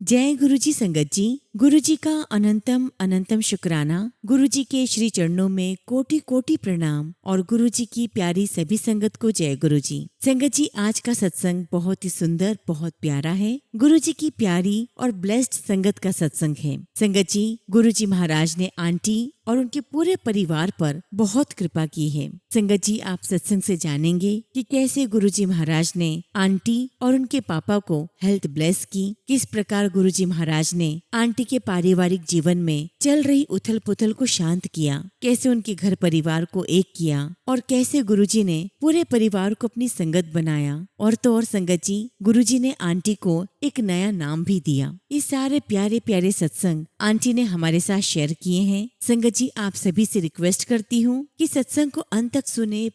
जय गुरुजी संगत जी। गुरुजी का अनंतम अनंतम शुक्राना। गुरुजी के श्री चरणों में कोटि कोटि प्रणाम और गुरुजी की प्यारी सभी संगत को जय गुरुजी। संगत जी, आज का सत्संग बहुत ही सुंदर, बहुत प्यारा है। गुरुजी की प्यारी और ब्लेस्ड संगत का सत्संग है। संगत जी, गुरुजी महाराज ने आंटी और उनके पूरे परिवार पर बहुत कृपा की है। संगत जी, आप सत्संग से जानेंगे कि कैसे गुरुजी महाराज ने आंटी और उनके पापा को हेल्थ ब्लेस की, किस प्रकार गुरुजी महाराज ने आंटी के पारिवारिक जीवन में चल रही उथल पुथल को शांत किया, कैसे उनके घर परिवार को एक किया और कैसे गुरुजी ने पूरे परिवार को अपनी संगत बनाया। और तो और संगत जी, गुरुजी ने आंटी को एक नया नाम भी दिया। ये सारे प्यारे प्यारे सत्संग आंटी ने हमारे साथ शेयर किए हैं। संगत जी, आप सभी से रिक्वेस्ट करती हूँ कि सत्संग को अंत तक सुने,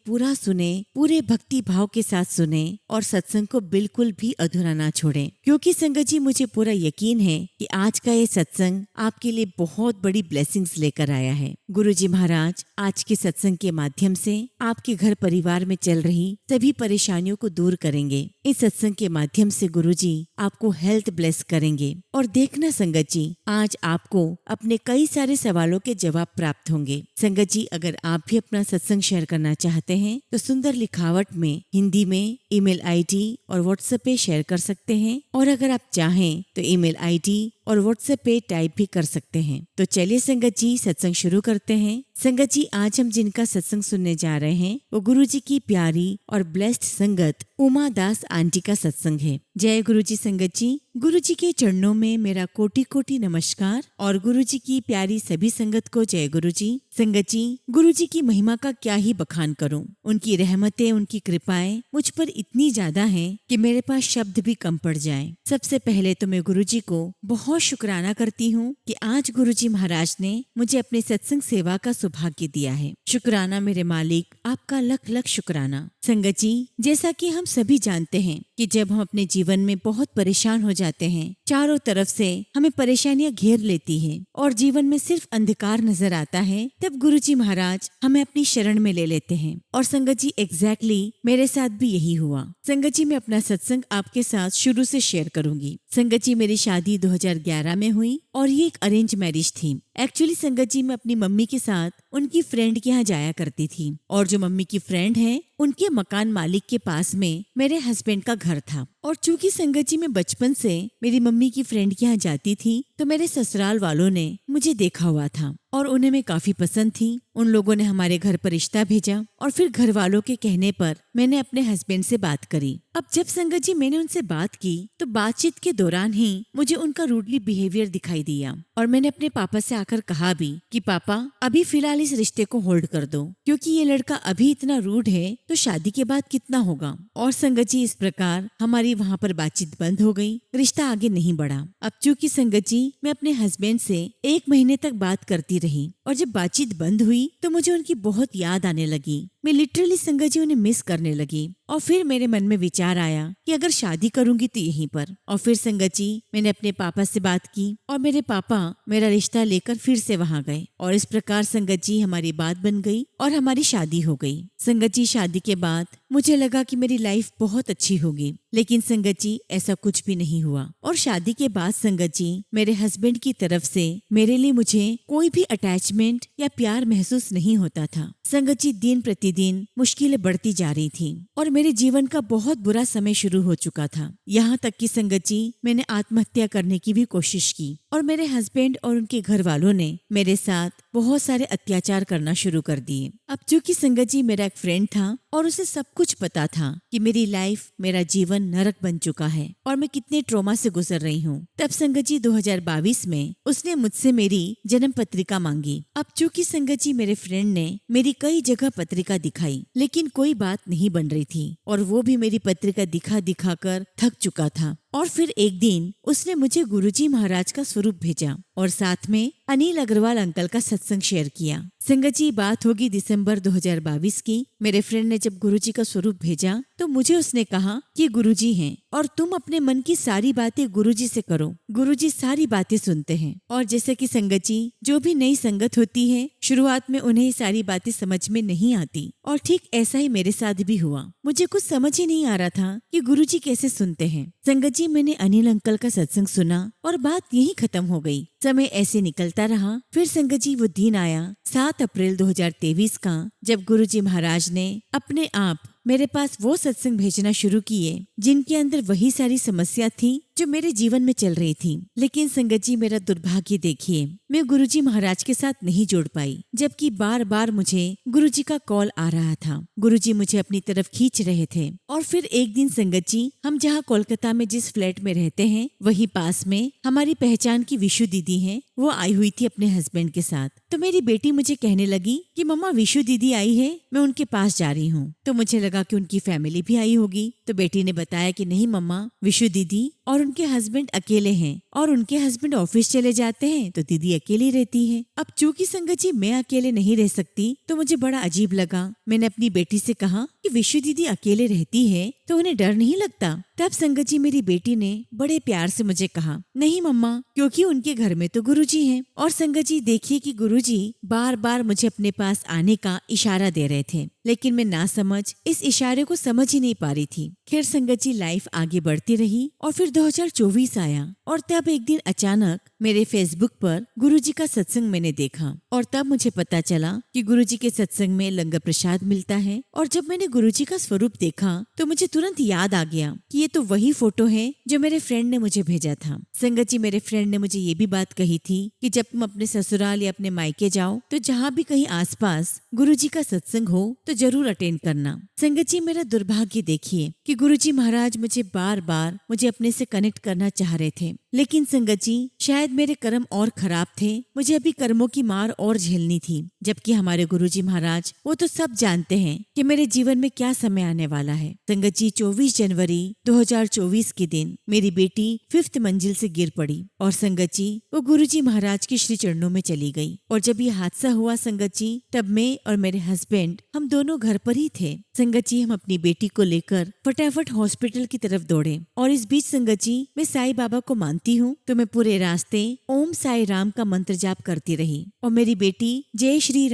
पूरे भक्ति भाव के साथ सुने और सत्संग को बिल्कुल भी अधूरा ना छोड़ें, क्योंकि संगत जी, मुझे पूरा यकीन है कि आज का ये सत्संग आपके लिए बहुत बड़ी ब्लेसिंग्स लेकर आया है। गुरुजी महाराज आज के सत्संग के माध्यम से आपके घर परिवार में चल रही सभी परेशानियों को दूर करेंगे। इस सत्संग के माध्यम से गुरुजी आपको हेल्थ ब्लेस करेंगे। और देखना संगत जी, आज आपको अपने कई सारे सवालों के जवाब प्राप्त होंगे। संगत जी, अगर आप भी अपना सत्संग शेयर करना चाहते हैं तो सुंदर लिखावट में हिंदी में ईमेल आईडी और व्हाट्सएप पे शेयर कर सकते हैं, और अगर आप चाहें तो ईमेल आईडी और व्हाट्सएप पे टाइप भी कर सकते हैं। तो चलिए संगत जी, सत्संग शुरू करते हैं। संगत जी, आज हम जिनका सत्संग सुनने जा रहे हैं वो गुरुजी की प्यारी और ब्लेस्ड संगत उमा दास आंटी का सत्संग है। जय गुरुजी संगत जी। गुरुजी के चरणों में मेरा कोटि कोटि नमस्कार और गुरुजी की प्यारी सभी संगत को जय गुरुजी। संगत जी, गुरुजी की महिमा का क्या ही बखान करूं। उनकी रहमतें, उनकी कृपाएं मुझ पर इतनी ज्यादा हैं कि मेरे पास शब्द भी कम पड़ जाएं। सबसे पहले तो मैं गुरुजी को बहुत शुक्राना करती हूँ कि आज गुरुजी महाराज ने मुझे अपने सत्संग सेवा का सौभाग्य दिया है। शुक्राना मेरे मालिक, आपका लख लख शुक्राना। संगत जी, जैसा कि हम सभी जानते हैं कि जब हम अपने जीवन में बहुत परेशान हो जाते हैं, चारों तरफ से हमें परेशानियां घेर लेती हैं और जीवन में सिर्फ अंधकार नजर आता है, तब गुरुजी महाराज हमें अपनी शरण में ले लेते हैं। और संगत जी, एग्जैक्टली मेरे साथ भी यही हुआ। संगत जी, मैं अपना सत्संग आपके साथ शुरू से शेयर करूंगी। संगत जी, मेरी शादी 2011 में हुई और ये एक अरेंज मैरिज थी। एक्चुअली संगत जी, मैं अपनी मम्मी के साथ उनकी फ्रेंड के यहाँ जाया करती थी, और जो मम्मी की फ्रेंड है उनके मकान मालिक के पास में मेरे हस्बैंड का घर था। और चूंकि संगत जी, मैं बचपन से मेरी मम्मी की फ्रेंड के यहाँ जाती थी, तो मेरे ससुराल वालों ने मुझे देखा हुआ था और उन्हें मैं काफी पसंद थी। उन लोगों ने हमारे घर पर रिश्ता भेजा और फिर घर वालों के कहने पर मैंने अपने हस्बैंड से बात करी। अब जब संगत जी मैंने उनसे बात की तो बातचीत के दौरान ही मुझे उनका रूडली बिहेवियर दिखाई दिया, और मैंने अपने पापा से आकर कहा भी कि पापा, अभी फिलहाल इस रिश्ते को होल्ड कर दो, क्योंकि ये लड़का अभी इतना रूड है तो शादी के बाद कितना होगा। और संगत जी, इस प्रकार हमारी वहाँ पर बातचीत बंद हो गई, रिश्ता आगे नहीं बढ़ा। अब चूंकि संगत जी, मैं अपने हस्बैंड से 1 महीने तक बात करती रही, और जब बातचीत बंद हुई तो मुझे उनकी बहुत याद आने लगी। मैं लिटरली संगत जी उन्हें मिस करने लगी, और फिर मेरे मन में विचार आया कि अगर शादी करूंगी तो यहीं पर। और फिर संगत जी, मैंने अपने पापा से बात की और मेरे पापा मेरा रिश्ता लेकर फिर से वहां गए, और इस प्रकार संगत जी हमारी बात बन गई और हमारी शादी हो गई। संगत जी, शादी के बाद मुझे लगा कि मेरी लाइफ बहुत अच्छी होगी, लेकिन संगत जी ऐसा कुछ भी नहीं हुआ। और शादी के बाद संगत जी, मेरे हस्बैंड की तरफ से मेरे लिए मुझे कोई भी अटैचमेंट या प्यार महसूस नहीं होता था। संगत जी, दिन प्रतिदिन मुश्किलें बढ़ती जा रही थी और मेरे जीवन का बहुत बुरा समय शुरू हो चुका था। यहाँ तक कि संगत जी, मैंने आत्महत्या करने की भी कोशिश की, और मेरे हस्बैंड और उनके घर वालों ने मेरे साथ बहुत सारे अत्याचार करना शुरू कर दिए। अब चूंकि संगत जी मेरा एक फ्रेंड था और उसे सब कुछ पता था कि मेरी लाइफ, मेरा जीवन नरक बन चुका है और मैं कितने ट्रॉमा से गुजर रही हूँ, तब संगत जी 2022 में उसने मुझसे मेरी जन्म पत्रिका मांगी। अब चूंकि संगत जी मेरे फ्रेंड ने मेरी कई जगह पत्रिका दिखाई, लेकिन कोई बात नहीं बन रही थी, और वो भी मेरी पत्रिका दिखा दिखा कर थक चुका था। और फिर एक दिन उसने मुझे गुरुजी महाराज का स्वरूप भेजा और साथ में अनिल अग्रवाल अंकल का सत्संग शेयर किया। संगत जी, बात होगी दिसंबर 2022 की। मेरे फ्रेंड ने जब गुरुजी का स्वरूप भेजा तो मुझे उसने कहा कि गुरुजी हैं, और तुम अपने मन की सारी बातें गुरुजी से करो। गुरुजी सारी बातें सुनते हैं। और जैसे कि संगत जी, जो भी नई संगत होती है, शुरुआत में उन्हें ये सारी बातें समझ में नहीं आती, और ठीक ऐसा ही मेरे साथ भी हुआ। मुझे कुछ समझ ही नहीं आ रहा था कि गुरुजी कैसे सुनते हैं। संगत जी, मैंने अनिल अंकल का सत्संग सुना और बात यही खत्म हो गई। समय ऐसे निकलता रहा। फिर संगत जी, वो दिन आया 7 अप्रैल 2023 का, जब गुरुजी महाराज ने अपने आप मेरे पास वो सत्संग भेजना शुरू किए जिनके अंदर वही सारी समस्या थी जो मेरे जीवन में चल रही थी। लेकिन संगत जी, मेरा दुर्भाग्य देखिए, मैं गुरुजी महाराज के साथ नहीं जोड़ पाई, जबकि बार बार मुझे गुरुजी का कॉल आ रहा था। गुरुजी मुझे अपनी तरफ खींच रहे थे। और फिर एक दिन संगत जी, हम जहाँ कोलकाता में जिस फ्लैट में रहते हैं, वही पास में हमारी पहचान की विशु दीदी है, वो आई हुई थी अपने हस्बैंड के साथ। तो मेरी बेटी मुझे कहने लगी कि मम्मा, विशु दीदी आई है, मैं उनके पास जा रही हूँ। तो मुझे लगा कि उनकी फैमिली भी आई होगी। तो बेटी ने बताया कि नहीं मम्मा, विशु दीदी और उनके हस्बैंड अकेले हैं, और उनके हस्बैंड ऑफिस चले जाते हैं, तो दीदी अकेली रहती है। अब चूंकि संगत जी मैं अकेले नहीं रह सकती, तो मुझे बड़ा अजीब लगा। मैंने अपनी बेटी से कहा कि विशु दीदी अकेले रहती है तो उन्हें डर नहीं लगता? तब संगत जी, मेरी बेटी ने बड़े प्यार से मुझे कहा, नहीं मम्मा, क्योंकि उनके घर में तो गुरुजी हैं। और संगत जी देखिए कि गुरुजी बार बार मुझे अपने पास आने का इशारा दे रहे थे, लेकिन मैं ना समझ इस इशारे को समझ ही नहीं पा रही थी। खैर संगत जी, लाइफ आगे बढ़ती रही और फिर 2024 आया, और तब एक दिन अचानक मेरे फेसबुक पर गुरुजी का सत्संग मैंने देखा, और तब मुझे पता चला कि गुरुजी के सत्संग में लंगर प्रसाद मिलता है। और जब मैंने गुरुजी का स्वरूप देखा तो मुझे तुरंत याद आ गया कि ये तो वही फोटो है जो मेरे फ्रेंड ने मुझे भेजा था। संगत जी, मेरे फ्रेंड ने मुझे ये भी बात कही थी कि जब तुम अपने ससुराल या अपने मायके जाओ तो जहाँ भी कहीं आसपास गुरुजी का सत्संग हो तो जरूर अटेंड करना। संगत जी, मेरा दुर्भाग्य देखिए कि गुरुजी महाराज मुझे बार बार मुझे अपने से कनेक्ट करना चाह रहे थे, लेकिन संगत जी शायद मेरे कर्म और खराब थे। मुझे अभी कर्मों की मार और झेलनी थी, जबकि हमारे गुरुजी महाराज वो तो सब जानते हैं कि मेरे जीवन में क्या समय आने वाला है। संगत जी, 24 जनवरी 2024 के दिन मेरी बेटी 5th मंजिल से गिर पड़ी, और संगत जी वो गुरुजी महाराज के श्री चरणों में चली गई। और जब ये हादसा हुआ संगत जी, तब मैं और मेरे हस्बैंड हम दोनों घर पर ही थे। संगत जी, हम अपनी बेटी को लेकर फटाफट हॉस्पिटल की तरफ दौड़े, और इस बीच संगत जी मैं साईं बाबा को मानती हूँ, तो मैं पूरे रास्ते ओम साई राम का मंत्र जाप करती रही, और मेरी बेटी जय श्री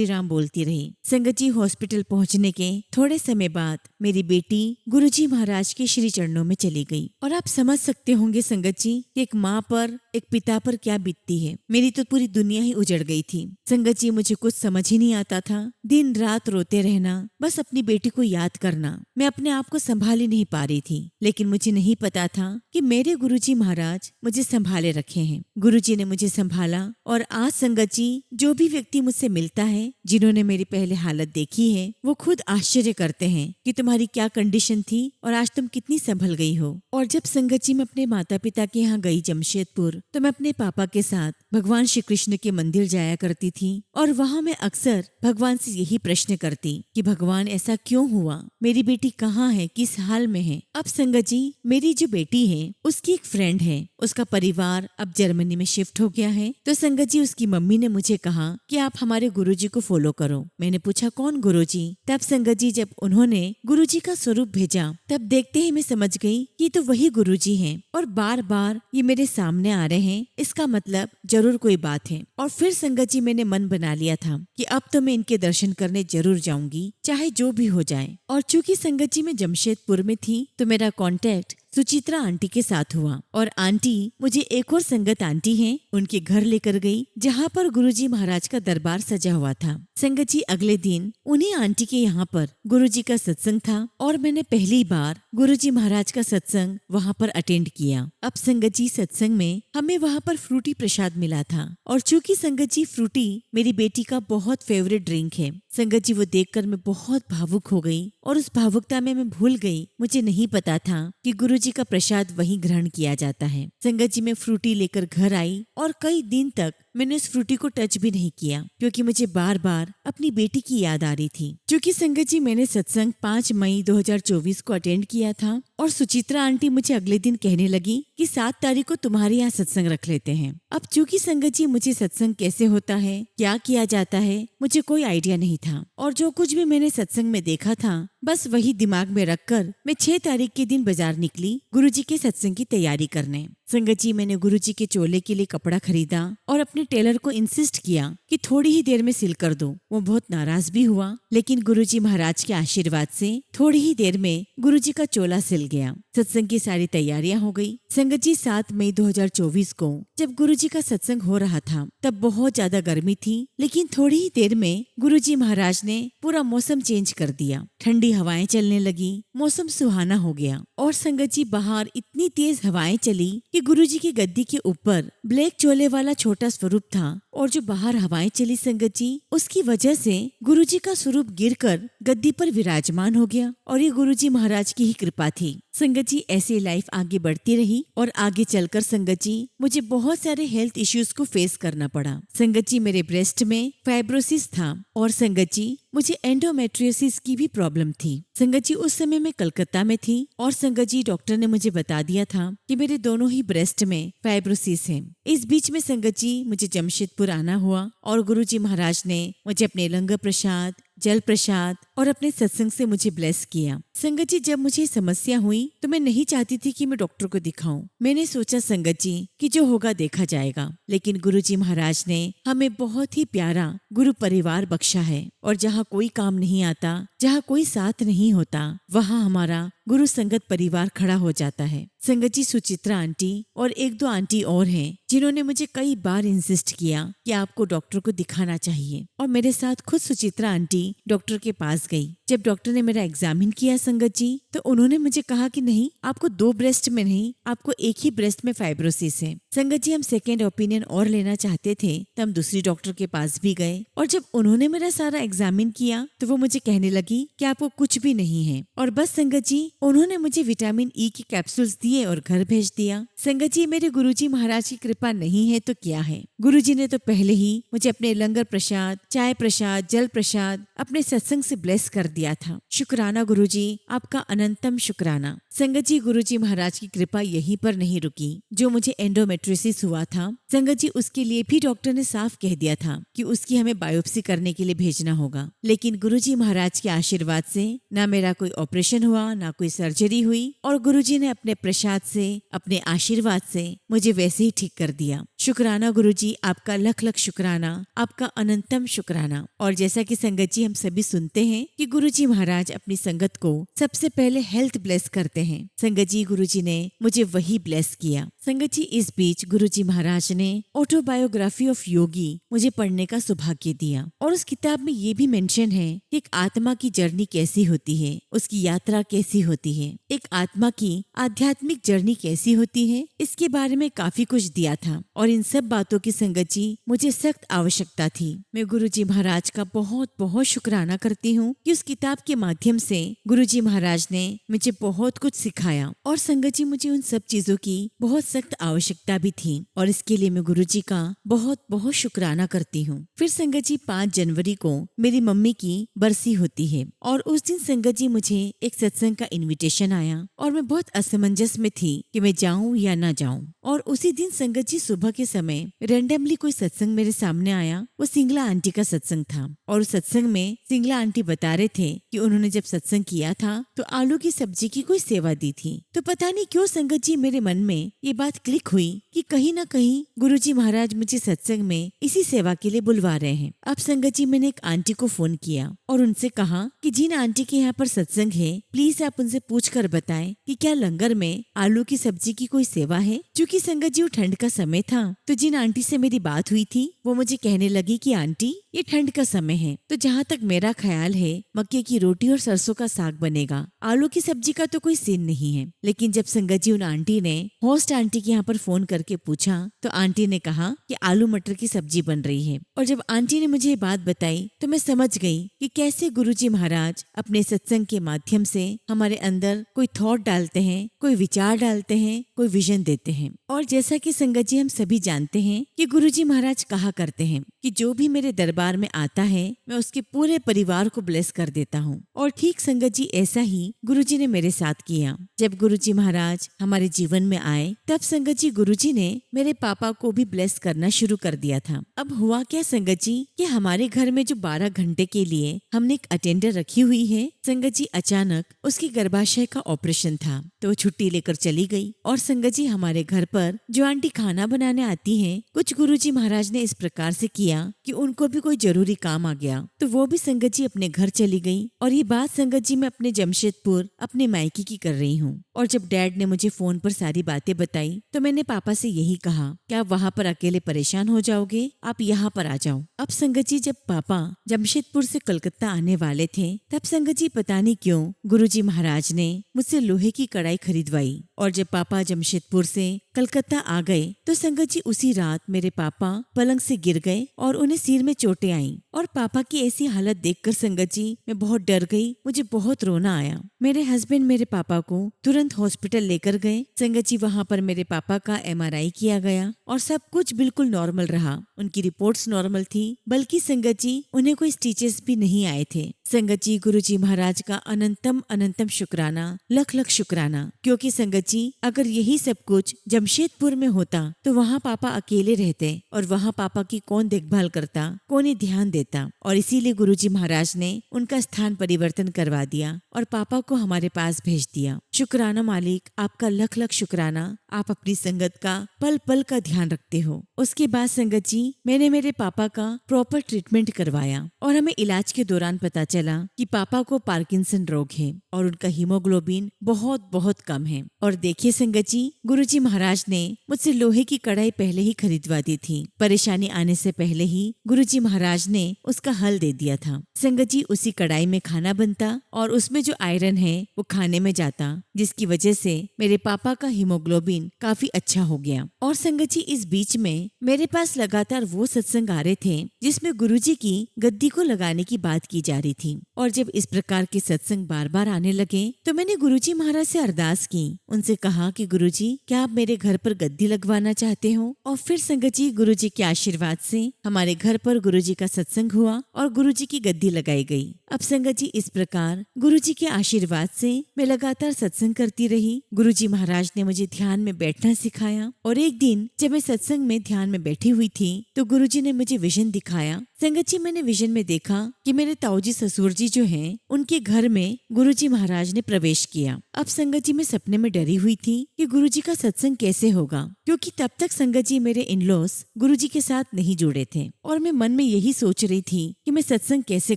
राम बोलती रही। संगत जी, हॉस्पिटल पहुँचने के थोड़े समय बाद मेरी बेटी गुरुजी महाराज के श्री चरणों में चली गई। और आप समझ सकते होंगे संगत जी कि एक माँ पर, एक पिता पर क्या बीतती है। मेरी तो पूरी दुनिया ही उजड़ गई थी। संगत जी, मुझे कुछ समझ ही नहीं आता था। दिन रात रोते रहना, बस अपनी बेटी को याद करना। मैं अपने आप को संभाल ही नहीं पा रही थी, लेकिन मुझे नहीं पता था कि मेरे गुरुजी महाराज मुझे संभाले रखे हैं। गुरुजी ने मुझे संभाला, और आज संगत जी जो भी व्यक्ति मुझसे मिलता है, जिन्होंने मेरी पहले हालत देखी है, वो खुद आश्चर्य करते हैं कि तुम्हारी क्या कंडीशन थी और आज तुम कितनी संभल गई हो। और जब संगत जी मैं अपने माता पिता के यहाँ गई जमशेदपुर, तो मैं अपने पापा के साथ भगवान श्री कृष्ण के मंदिर जाया करती थी, और वहाँ मैं अक्सर भगवान से यही प्रश्न करती कि भगवान ऐसा क्यों हुआ, मेरी बेटी कहाँ है, किस हाल में है। अब संगत जी, मेरी जो बेटी है उसकी एक फ्रेंड है, उसका परिवार अब जर्मनी में शिफ्ट हो गया है। तो संगत जी, उसकी मम्मी ने मुझे कहा कि आप हमारे गुरुजी को फॉलो करो। मैंने पूछा कौन गुरुजी? तब संगत जी जब उन्होंने गुरुजी का स्वरूप भेजा, तब देखते ही मैं समझ गई कि तो वही गुरुजी हैं, और बार बार ये मेरे सामने आ रहे हैं, इसका मतलब जरूर कोई बात है। और फिर संगत जी मैंने मन बना लिया था कि अब तो मैं इनके दर्शन करने जरूर जाऊंगी, चाहे जो भी हो जाए। और चूंकि संगत जी मैं जमशेदपुर में थी, तो मेरा कांटेक्ट सुचित्रा आंटी के साथ हुआ, और आंटी मुझे एक और संगत आंटी हैं, उनके घर लेकर गई, जहाँ पर गुरुजी महाराज का दरबार सजा हुआ था। संगत जी, अगले दिन उन्हीं आंटी के यहाँ पर गुरुजी का सत्संग था, और मैंने पहली बार गुरुजी महाराज का सत्संग वहाँ पर अटेंड किया। अब संगत जी, सत्संग में हमें वहाँ पर फ्रूटी प्रसाद मिला था, और चूंकि संगत जी फ्रूटी मेरी बेटी का बहुत फेवरेट ड्रिंक है, संगत जी वो देखकर मैं बहुत भावुक हो गई, और उस भावुकता में मैं भूल गई, मुझे नहीं पता था कि गुरुजी का प्रसाद वहीं ग्रहण किया जाता है। संगत जी मैं फ्रूटी लेकर घर आई, और कई दिन तक मैंने उस फ्रूटी को टच भी नहीं किया, क्योंकि मुझे बार बार अपनी बेटी की याद आ रही थी। क्योंकि संगत जी मैंने सत्संग 5 मई 2024 को अटेंड किया था, और सुचित्रा आंटी मुझे अगले दिन कहने लगी कि 7 तारीख को तुम्हारे यहाँ सत्संग रख लेते हैं। अब चूंकि संगत जी मुझे सत्संग कैसे होता है, क्या किया जाता है, मुझे कोई आइडिया नहीं था और जो कुछ भी मैंने सत्संग में देखा था बस वही दिमाग में रखकर मैं 6 तारीख के दिन बाजार निकली गुरुजी के सत्संग की तैयारी करने। संगत जी मैंने गुरुजी के चोले के लिए कपड़ा खरीदा और अपने टेलर को इंसिस्ट किया कि थोड़ी ही देर में सिल कर दो। वो बहुत नाराज भी हुआ, लेकिन गुरुजी महाराज के आशीर्वाद से थोड़ी ही देर में गुरुजी का चोला सिल गया। सत्संग की सारी तैयारियां हो गई। संगत जी 7 मई 2024 को जब गुरुजी का सत्संग हो रहा था तब बहुत ज्यादा गर्मी थी, लेकिन थोड़ी ही देर में गुरुजी महाराज ने पूरा मौसम चेंज कर दिया। ठंडी हवाएं चलने लगी, मौसम सुहाना हो गया और संगत जी बाहर इतनी तेज हवाएं चली कि गुरुजी की गद्दी के ऊपर ब्लैक चोले वाला छोटा स्वरूप था और जो बाहर हवाएं चली संगत जी, उसकी वजह से गुरुजी का स्वरूप गिरकर गद्दी पर विराजमान हो गया और ये गुरुजी महाराज की ही कृपा थी। संगत जी ऐसे लाइफ आगे बढ़ती रही और आगे चलकर संगत जी मुझे बहुत सारे हेल्थ इश्यूज को फेस करना पड़ा। संगत जी मेरे ब्रेस्ट में फाइब्रोसिस था और संगत जी मुझे एंडोमेट्रियोसिस की भी प्रॉब्लम थी। संगत जी उस समय मैं कलकत्ता में थी और संगत जी डॉक्टर ने मुझे बता दिया था कि मेरे दोनों ही ब्रेस्ट में फाइब्रोसिस है। इस बीच में संगत जी मुझे जमशेदपुर आना हुआ और गुरुजी महाराज ने मुझे अपने लंगर प्रसाद, जल प्रसाद और अपने सत्संग से मुझे ब्लेस किया। संगत जी जब मुझे समस्या हुई तो मैं नहीं चाहती थी कि मैं डॉक्टर को दिखाऊं। मैंने सोचा संगत जी कि जो होगा देखा जाएगा, लेकिन गुरुजी महाराज ने हमें बहुत ही प्यारा गुरु परिवार बख्शा है और जहाँ कोई काम नहीं आता, जहाँ कोई साथ नहीं होता, वहाँ हमारा गुरु संगत परिवार खड़ा हो जाता है। संगत जी सुचित्रा आंटी और 1-2 आंटी और हैं जिन्होंने मुझे कई बार इंसिस्ट किया कि आपको डॉक्टर को दिखाना चाहिए और मेरे साथ खुद सुचित्रा आंटी डॉक्टर के पास गई। जब डॉक्टर ने मेरा एग्जामिन किया संगत जी तो उन्होंने मुझे कहा कि नहीं, आपको 2 ब्रेस्ट में नहीं, आपको एक ही ब्रेस्ट में फाइब्रोसिस है। संगत जी हम सेकेंड ओपिनियन और लेना चाहते थे तो हम दूसरी डॉक्टर के पास भी गए और जब उन्होंने मेरा सारा एग्जामिन किया तो वो मुझे कहने लगी कि आपको कुछ भी नहीं है और बस संगत जी उन्होंने मुझे विटामिन ई की कैप्सूल्स दिए और घर भेज दिया। संगत जी मेरे गुरुजी महाराज की कृपा नहीं है तो क्या है। गुरुजी ने तो पहले ही मुझे अपने लंगर प्रसाद, चाय प्रसाद, जल प्रसाद अपने सत्संग से ब्लेस कर दिया था। शुक्राना गुरुजी, आपका अनंतम शुक्राना। संगत जी गुरुजी महाराज की कृपा यहीं पर नहीं रुकी। जो मुझे एंडोमेट्रियोसिस हुआ था संगत जी उसके लिए भी डॉक्टर ने साफ कह दिया था कि उसकी हमें बायोप्सी करने के लिए भेजना होगा, लेकिन गुरुजी महाराज के आशीर्वाद से ना मेरा कोई ऑपरेशन हुआ, ना कोई सर्जरी हुई और गुरुजी ने अपने प्रसाद से, अपने आशीर्वाद से मुझे वैसे ही ठीक कर दिया। शुक्राना गुरुजी, आपका लख लख शुक्राना, आपका अनंतम शुक्राना। और जैसा कि संगत जी हम सभी सुनते हैं कि गुरुजी महाराज अपनी संगत को सबसे पहले हेल्थ ब्लेस करते हैं। संगत जी गुरुजी ने मुझे वही ब्लेस किया। संगत जी इस बीच गुरुजी महाराज ने ऑटोबायोग्राफी ऑफ योगी मुझे पढ़ने का सौभाग्य दिया और उस किताब में ये भी मेंशन है कि एक आत्मा की जर्नी कैसी होती है, उसकी यात्रा कैसी होती है, एक आत्मा की आध्यात्मिक जर्नी कैसी होती है, इसके बारे में काफी कुछ दिया था और इन सब बातों की संगत जी मुझे सख्त आवश्यकता थी। मैं गुरुजी महाराज का बहुत बहुत शुक्राना करती हूँ कि उस किताब के माध्यम से गुरुजी महाराज ने मुझे बहुत कुछ सिखाया और संगत जी मुझे उन सब चीजों की बहुत सख्त आवश्यकता भी थी और इसके लिए मैं गुरुजी का बहुत बहुत शुक्राना करती हूँ। फिर संगत जी 5 जनवरी को मेरी मम्मी की बरसी होती है और उस दिन संगत जी मुझे एक सत्संग का इनविटेशन आया और मैं बहुत असमंजस में थी कि मैं जाऊं या ना जाऊं। और उसी दिन संगत जी सुबह के समय रेंडमली कोई सत्संग मेरे सामने आया। वो सिंगला आंटी का सत्संग था और उस सत्संग में सिंगला आंटी बता रहे थे कि उन्होंने जब सत्संग किया था तो आलू की सब्जी की कोई सेवा दी थी। तो पता नहीं क्यों संगत जी मेरे मन में ये बात क्लिक हुई कि कहीं ना कहीं गुरुजी महाराज मुझे सत्संग में इसी सेवा के लिए बुलवा रहे हैं। अब संगत जी मैंने एक आंटी को फोन किया और उनसे कहा कि जिन आंटी के यहाँ पर सत्संग है प्लीज आप उनसे पूछ कर बताएं कि क्या लंगर में आलू की सब्जी की कोई सेवा है। क्योंकि संगत जी वो ठंड का समय था तो जिन आंटी से मेरी बात हुई थी वो मुझे कहने लगी कि आंटी ये ठंड का समय है तो जहाँ तक मेरा ख्याल है मक्के की रोटी और सरसों का साग बनेगा, आलू की सब्जी का तो कोई सीन नहीं है। लेकिन जब संगत जी उन आंटी ने होस्ट आंटी के यहाँ पर फोन करके पूछा तो आंटी ने कहा कि आलू मटर की सब्जी बन रही है और जब आंटी ने मुझे ये बात बताई तो मैं समझ गई कि कैसे गुरुजी महाराज अपने सत्संग के माध्यम से हमारे अंदर कोई थॉट डालते हैं, कोई विचार डालते हैं, कोई विजन देते हैं। और जैसा कि संगत जी हम सभी जानते हैं कि गुरुजी महाराज कहा करते हैं कि जो भी मेरे दरबार दरबार में आता है मैं उसके पूरे परिवार को ब्लेस कर देता हूँ। और ठीक संगत जी ऐसा ही गुरुजी ने मेरे साथ किया। जब गुरुजी महाराज हमारे जीवन में आए तब संगत जी गुरुजी ने मेरे पापा को भी ब्लेस करना शुरू कर दिया था। अब हुआ क्या संगत जी कि हमारे घर में जो 12 घंटे के लिए हमने एक अटेंडर रखी हुई है, संगत जी अचानक उसकी गर्भाशय का ऑपरेशन था तो वो छुट्टी लेकर चली गई। और संगत जी हमारे घर पर जो आंटी खाना बनाने आती हैं, कुछ गुरुजी महाराज ने इस प्रकार से किया कि उनको भी कोई जरूरी काम आ गया तो वो भी संगत जी अपने घर चली गई। और ये बात संगत जी मैं अपने जमशेदपुर अपने मायके की कर रही हूँ। और जब डैड ने मुझे फोन पर सारी बातें बताई तो मैंने पापा से यही कहा कि आप वहाँ पर अकेले परेशान हो जाओगे, आप यहाँ पर आ जाओ। अब संगत जी जब पापा जमशेदपुर से कलकत्ता आने वाले थे तब संगत जी पता नहीं क्यों गुरुजी महाराज ने मुझसे लोहे की कढ़ाई खरीदवाई। और जब पापा जमशेदपुर से कलकत्ता आ गए तो संगत जी उसी रात मेरे पापा पलंग से गिर गए और उन्हें सिर में चोटें आईं। और पापा की ऐसी हालत देखकर संगत जी मैं बहुत डर गई, मुझे बहुत रोना आया। मेरे हस्बैंड मेरे पापा को तुरंत हॉस्पिटल लेकर गए। संगत जी वहाँ पर मेरे पापा का MRI किया गया और सब कुछ बिल्कुल नॉर्मल रहा। उनकी रिपोर्ट्स नॉर्मल थी, बल्कि संगत जी उन्हें कोई स्टिचेस भी नहीं आए थे। संगत जी गुरुजी महाराज का अनंतम अनंतम शुक्राना, लख लख शुक्राना। क्योंकि संगत जी अगर यही सब कुछ जमशेदपुर में होता तो वहाँ पापा अकेले रहते और वहाँ पापा की कौन देखभाल करता, कौन ही ध्यान देता। और इसीलिए गुरुजी महाराज ने उनका स्थान परिवर्तन करवा दिया और पापा को हमारे पास भेज दिया। शुक्राना मालिक, आपका लख लख शुक्राना। आप अपनी संगत का पल पल का ध्यान रखते हो। उसके बाद संगत जी मैंने मेरे पापा का प्रॉपर ट्रीटमेंट करवाया और हमें इलाज के दौरान पता चला कि पापा को पार्किंसन रोग है और उनका हीमोग्लोबिन बहुत बहुत कम है। और देखिए संगत जी गुरुजी महाराज ने मुझसे लोहे की कढ़ाई पहले ही खरीदवा दी थी। परेशानी आने से पहले ही गुरुजी महाराज ने उसका हल दे दिया था। संगत जी उसी कढ़ाई में खाना बनता और उसमें जो आयरन है वो खाने में जाता, जिसकी वजह से मेरे पापा का हीमोग्लोबिन काफी अच्छा हो गया। और संगत जी इस बीच में मेरे पास लगातार वो सत्संग आ रहे थे जिसमें गुरुजी की गद्दी को लगाने की बात की जा रही थी। और जब इस प्रकार के सत्संग बार बार आने लगे तो मैंने गुरुजी महाराज से अरदास की। उनसे कहा कि गुरुजी क्या आप मेरे घर पर गद्दी लगवाना चाहते हो? और फिर संगत जी गुरुजी के आशीर्वाद से हमारे घर पर गुरुजी का सत्संग हुआ और गुरुजी की गद्दी लगाई गई। अब संगत जी इस प्रकार गुरुजी के आशीर्वाद से मैं लगातार सत्संग करती रही। गुरुजी महाराज ने मुझे ध्यान में बैठना सिखाया। और एक दिन जब मैं सत्संग में ध्यान में बैठी हुई थी तो गुरुजी ने मुझे विजन दिखाया। संगत जी मैंने विजन में देखा कि मेरे ताऊजी ससुर जी जो हैं उनके घर में गुरुजी महाराज ने प्रवेश किया। अब संगत जी मैं सपने में डरी हुई थी कि गुरुजी का सत्संग कैसे होगा, क्योंकि तब तक संगत जी मेरे इन-लॉज गुरुजी के साथ नहीं जुड़े थे। और मैं मन में यही सोच रही थी कि मैं सत्संग कैसे